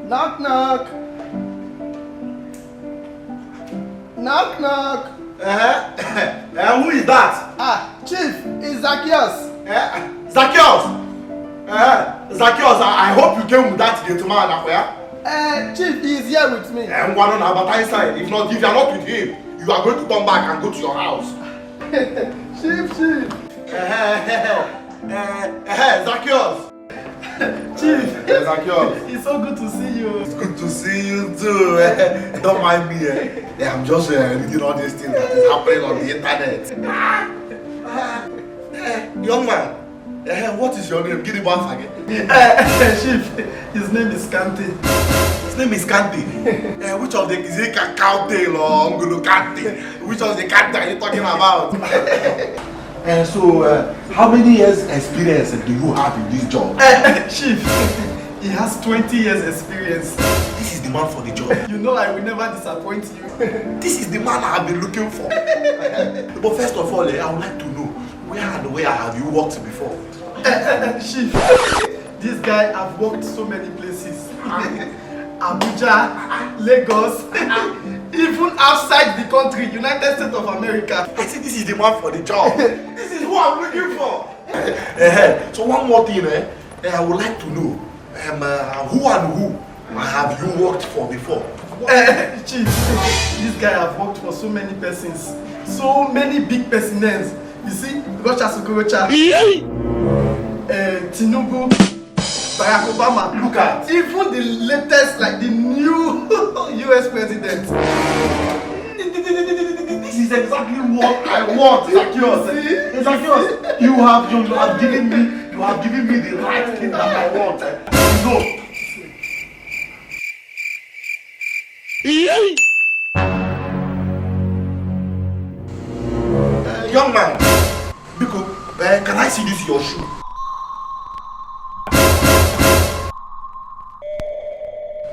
Knock knock. Knock knock. Who is that? Chief, it's Zacchaeus. Zacchaeus. Zacchaeus, I hope you came with that gentleman. Chief, he is here with me. One on our inside. If not, if you are not with him, you are going to come back and go to your house. Chief. Zacchaeus. Chief. Zacchaeus. It's so good to see you. It's good to see you too. Don't mind me. I'm just reading all these things that is happening on the internet. Young man, what is your name? Give it back again. Chief, his name is Kante. His name is Kante. Which of the is it Kante or Ngulu Kante? Which of the Kante are you talking about? So, how many years experience do you have in this job? Chief, he has 20 years experience. This is the man for the job. You know I will never disappoint you. This is the man I have been looking for. But first of all, I would like to know, where have you worked before? Chief, this guy have worked so many places. Abuja, Lagos, even outside the country, United States of America. I think this is the man for the job. This is who I'm looking for. So one more thing, I would like to know, who and who have you worked for before? Chief, this guy have worked for so many persons, so many big persons. You see, Rocha Sokorocha, Tinubu, Barack Obama. Look at even the latest, like the new US president. This is exactly what I want, Zacchaeus. Zacchaeus, you have given me the right thing that I want. Young man, Biko, can I see this your shoe?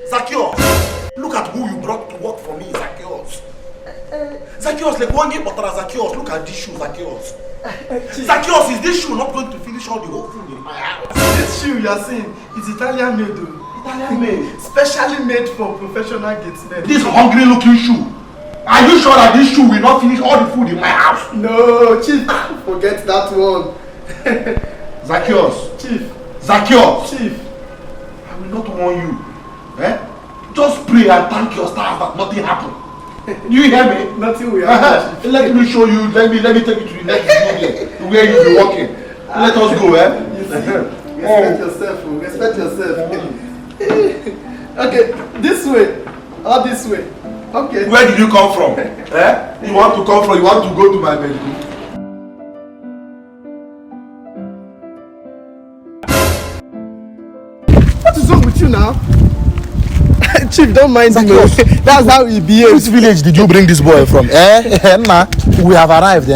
Zacchaeus, look at who you brought to work for me, Zacchaeus. Zacchaeus, like one game, but Zacchaeus, look at this shoe, Zacchaeus. Zacchaeus, is this shoe not going to finish all the whole thing in my house? This shoe you are seeing is Italian made, though. Italian made? Specially made for professional gatesmen. This hungry looking shoe. Are you sure that this shoe will not finish all the food in my house? No, Chief, forget that one. Zacchaeus. Chief. Zacchaeus. Chief. I will not warn you. Just pray and thank your stars that nothing happened. Do you hear me? Nothing will happen. Let me show you, let me take you to the next building where you'll be walking. Let us go, You see, respect yourself, respect yourself. Okay, this way, or this way. Okay. Where did you come from? You want to come from, you want to go to my bedroom? What is wrong with you now? Chief, don't mind him. That's how he behaves. Which village did you bring this boy from? We have arrived,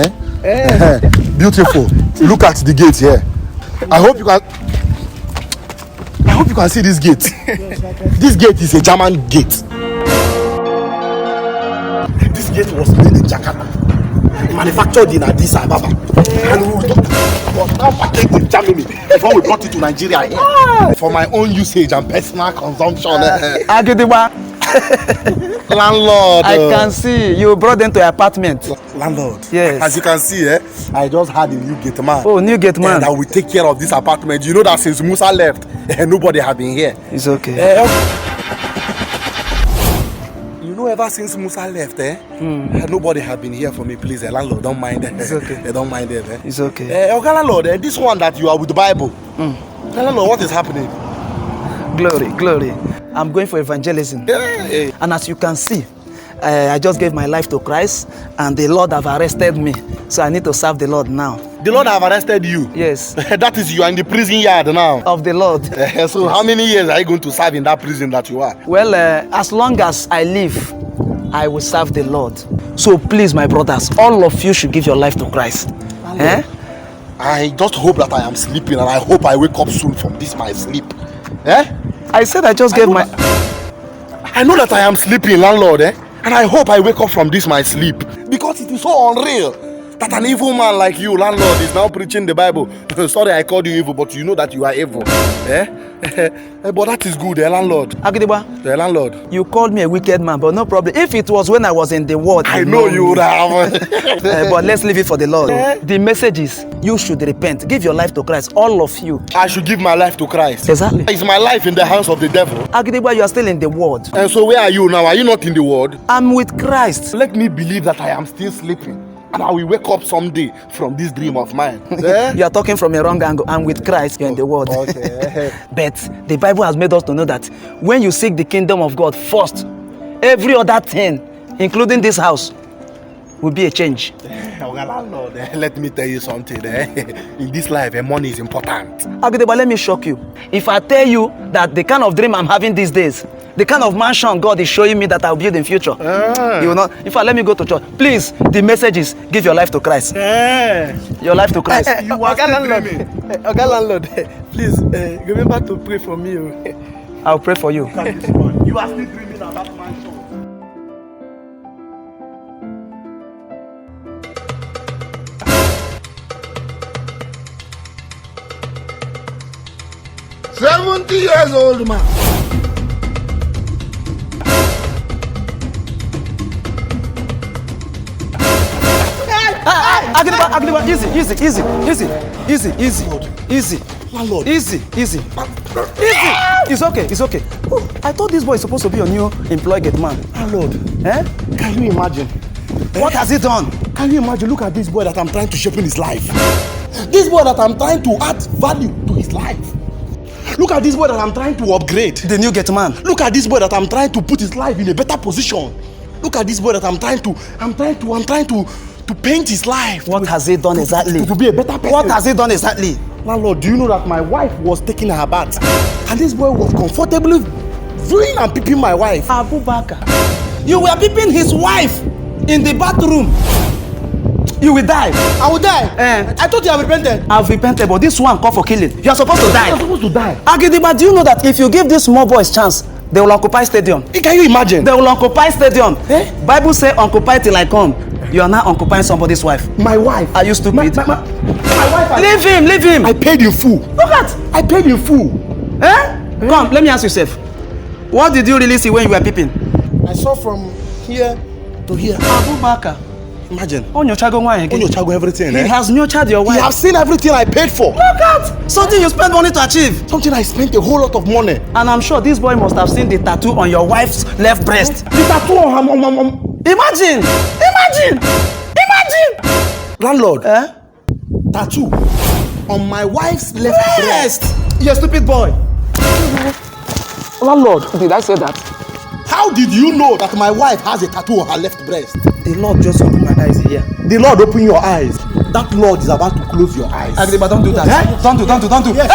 Beautiful. Look at the gate here. I hope you can see this gate. This gate is a German gate. This gate was made in Jakarta, manufactured in Addis Ababa, and was now packaged in Germany before we brought it to Nigeria for my own usage and personal consumption. Agidigba. Landlord. I can see you brought them to your apartment. Landlord. Yes. As you can see, I just had a new gate man. Oh, new gate man. That will take care of this apartment. You know that since Musa left, nobody has been here. It's okay. You know, ever since Musa left, nobody has been here for me. Please, landlord, don't mind it. It's okay. Don't mind it. It's okay. Okay, landlord, this one that you are with the Bible. Landlord, what is happening? Glory. I'm going for evangelism. And as you can see, I just gave my life to Christ, and the Lord have arrested me. So I need to serve the Lord now. The Lord have arrested you? Yes. That is, you are in the prison yard now. Of the Lord. So yes. How many years are you going to serve in that prison that you are? Well, as long as I live, I will serve the Lord. So please, my brothers, all of you should give your life to Christ. I just hope that I am sleeping, and I hope I wake up soon from this my sleep. I said I just gave my... I know that I am sleeping, landlord, and I hope I wake up from this my sleep. Because it is so unreal that an evil man like you, landlord, is now preaching the Bible. Sorry I called you evil, but you know that you are evil. But that is good, the landlord. Agidigba, The landlord. you called me a wicked man, but no problem. If it was when I was in the world, I know you would have. But let's leave it for the Lord. The message is, you should repent. Give your life to Christ, all of you. I should give my life to Christ. Exactly. Is my life in the hands of the devil? Agidigba, you are still in the world. And so where are you now? Are you not in the world? I'm with Christ. Let me believe that I am still sleeping. And I will wake up someday from this dream of mine. Eh? You are talking from a wrong angle. I'm with Christ. You're in the world. Okay. But the Bible has made us to know that when you seek the kingdom of God first, every other thing, including this house, will be a change. Landlord, let me tell you something. In this life, money is important. Agidigba, let me shock you. If I tell you that the kind of dream I'm having these days, the kind of mansion God is showing me that I'll build in future, you will not. In fact, let me go to church. Please, the message is give your life to Christ. Your life to Christ. You are still dreaming. Okay, landlord, please remember to pray for me. I'll pray for you. You are still dreaming about mansion. Years old man. Agidigba, easy. Landlord. Easy. It's okay. Oh, I thought this boy is supposed to be your new employee gate man. Landlord, can you imagine? What has he done? Can you imagine? Look at this boy that I'm trying to shape in his life. This boy that I'm trying to add value to his life. Look at this boy that I'm trying to upgrade. The new gate man. Look at this boy that I'm trying to put his life in a better position. Look at this boy that I'm trying to paint his life. What has he done exactly? To be a better person. What has he done exactly? Landlord, do you know that my wife was taking her bath and this boy was comfortably viewing and peeping my wife? Abubakar, you were peeping his wife in the bathroom. You will die. I will die. I thought you have repented. I've repented, but this one called for killing. You are supposed to die. You're supposed to die. Agidigba, do you know that if you give these small boys chance, they will occupy stadium? Can you imagine? They will occupy stadium. Bible say occupy till I come. You are now occupying somebody's wife. My wife. Are you stupid? My wife. Leave him. I paid in full. Look at. I paid in full. Come, let me ask yourself. What did you really see when you were peeping? I saw from here to here. Abubakar. Imagine. Onyochago everything. He has nurtured your wife. He has seen everything I paid for. Look at something you spent money to achieve. Something I spent a whole lot of money. And I'm sure this boy must have seen the tattoo on your wife's left breast. The tattoo on Imagine. Landlord. Tattoo on my wife's left breast. You stupid boy. Landlord. Did I say that? How did you know that my wife has a tattoo on her left breast? The Lord just opened my eyes here. The Lord open your eyes. That Lord is about to close your eyes. Agidigba, don't do that. Don't do. Yes.